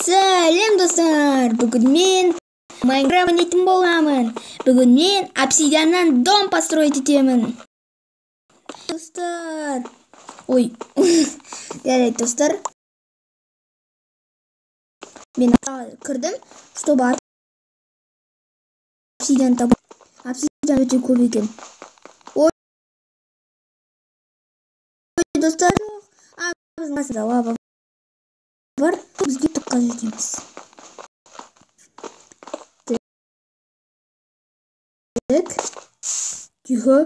Сәлем достар, бүгін мен Майнкрафт ойнайтын боламын. Бүгін мен обсидианнан дом построить етемін. Достар, ой, жарайды достар. Мен кірдім, чтобы обсидиан табу. Обсидиан өте көп екен. Ой, достар, біздің лава бар, бізге тұққа жетеміз. Так, тихо.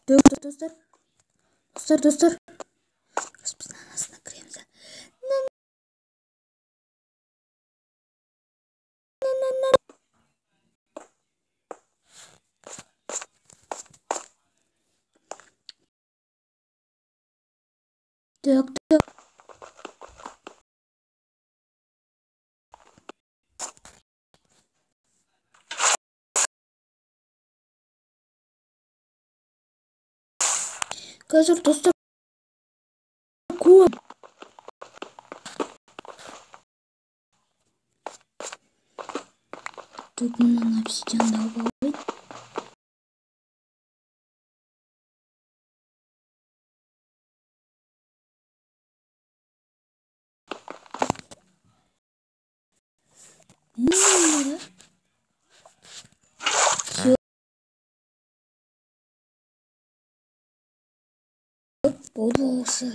Достар. Біз анасына кіреміз. Так. Қазір достар көп. Бүгіннен обсидианды алып алайын. Болды осы.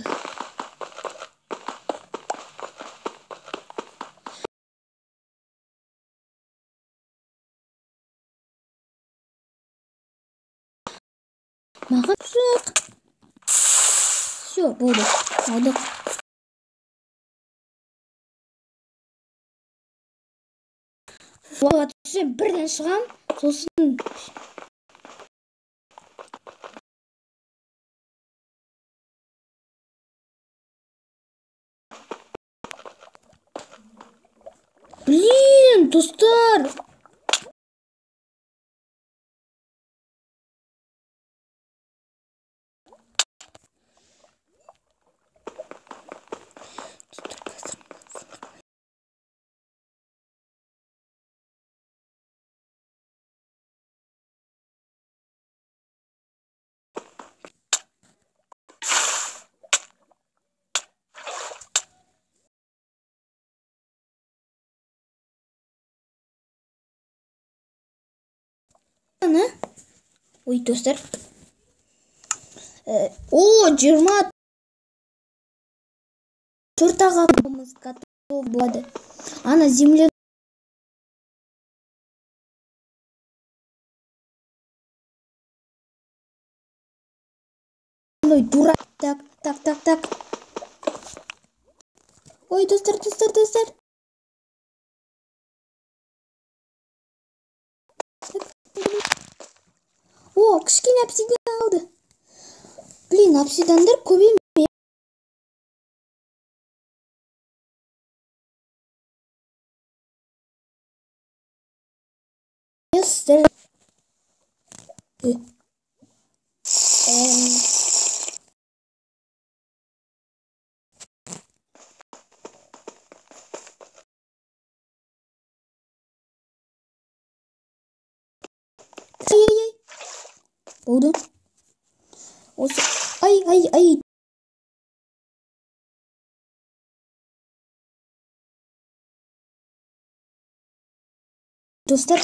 Маған жоқ. Все, болды. Алдық. Суға түсем, бірден шығам, сосын блин, достар. Ой, достар. О, 20 төртаға готов болады. Ана земля. Ой, дурак. Так. Ой, достар. О, кішкене обсидиан алды. Блин, обсидиандар көп емес. Болды. Осы. Ай. Достар.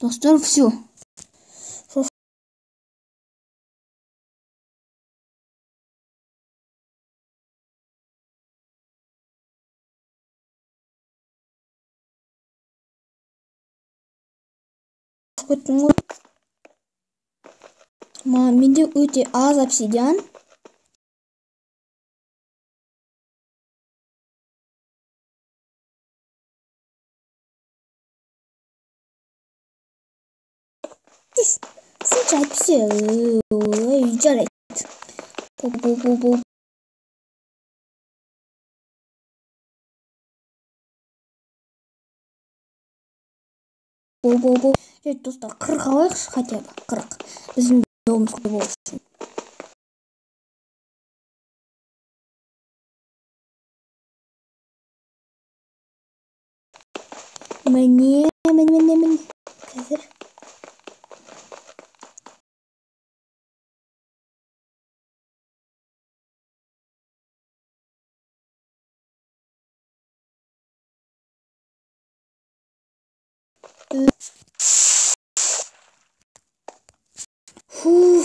Достар, все. Менде өте аз обсидиан. қосымша әйтпесе жарайды. Жарайды достар, 40 алайықшы, хотя бы 40. Біздің домымыз көп болу үшін. Міне. Қазір.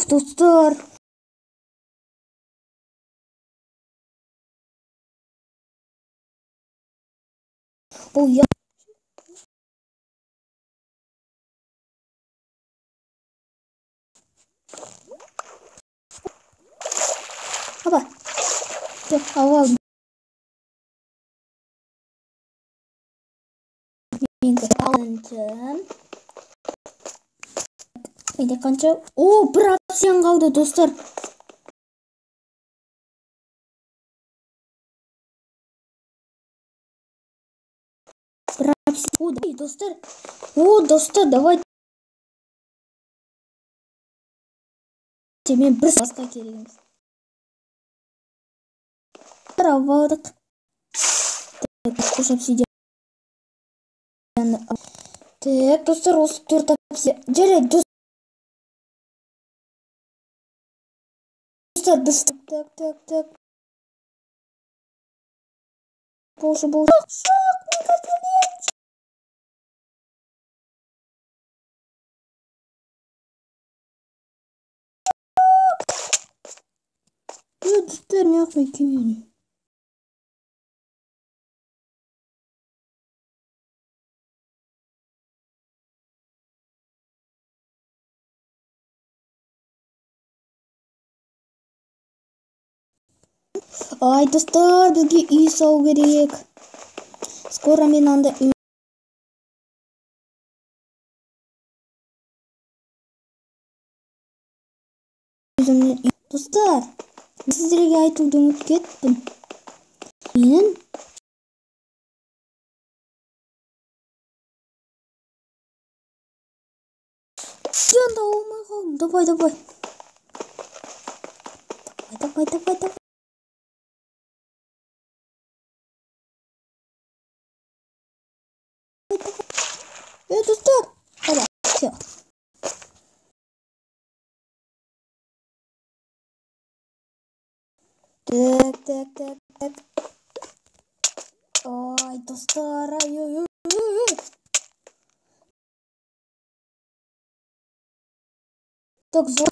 Достар. Бұл я. Аба. Алалым. Менде қанша? Бір обсидиан қалды, достар. Достар, давай. Мен бір басқа керегіміз. Алдық. Үш обсидиан. Так, достар, осы 4 обсидиан. Жарайды, достар, біз так. Боже. Достар, не ақпай кемені. Ай, достар, бізге үй салу керек. Скоро мен анда үй. Достар, сіздерге айтуды ұмытып кеттім. Менің жанда олмай қалдым. Давай. Давай. Достар. Все. Так. Ой, достар, ай. Так, зор.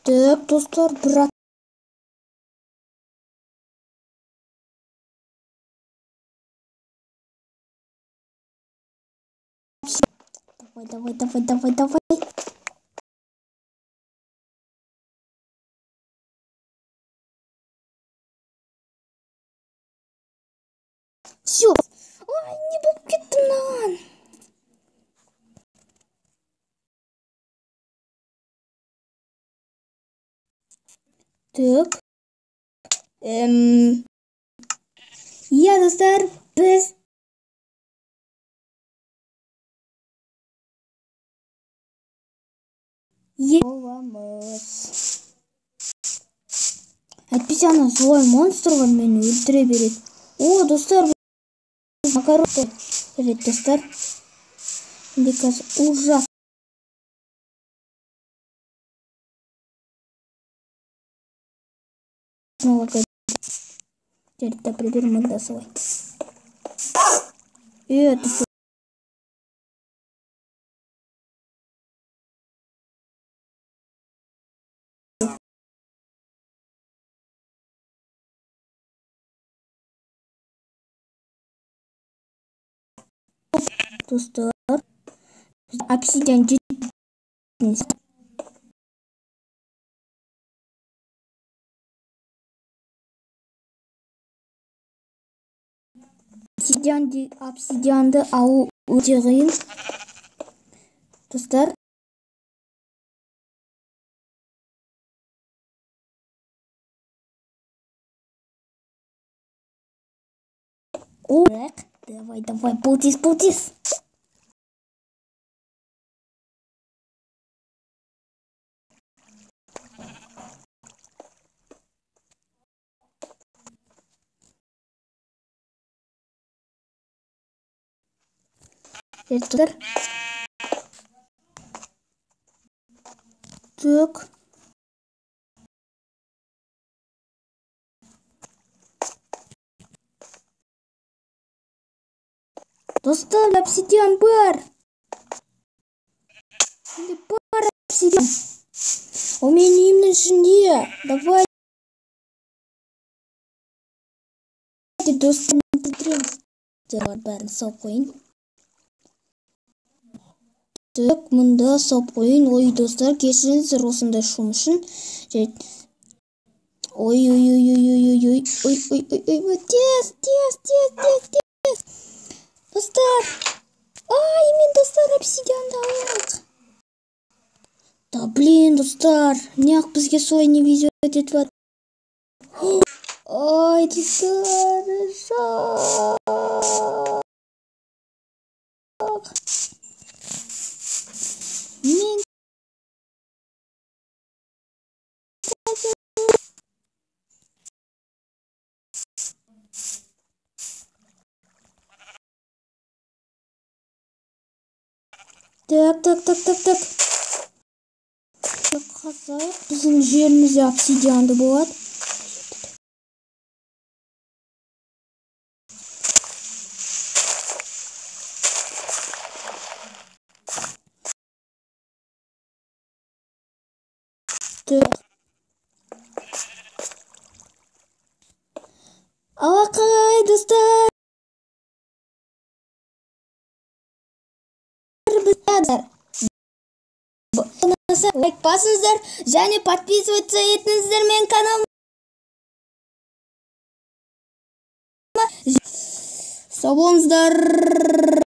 Так, достар, брат. Давай. Все. Ой, не болып кеттім маған. Так. Я, достар, біз боламыз. Әйтпесе ана злой монстр бар, мені өлтіре береді. Достар, макаронды. Жарайды, достар. Менде қазір ужас. Жарайды, приберем мында свой. Это достар, обсидиан жетпіс. Обсидианды алу өте қиын. Достар, давай, полтис. Достар, так. Достар, обсидиан бар. Бар обсидиан. У меня үйімнің ішінде. Давай. Достар, бәрін салып қойын. Так, мұнда салып қойын. Ой, достар, кешіріңіздер осындай шум үшін. Ой, тез. Достар, мен достар обсидианды алайық. Да, блин, достар, неғып бізге солай не везет етіп жатыр. Ой, достар, мен Так. Қазайық, біздің жерімізде обсидианды болады. Алақай, достар. Лайк басыңыздар және подписываться етіңіздер мен каналыма. Сау болыңыздар.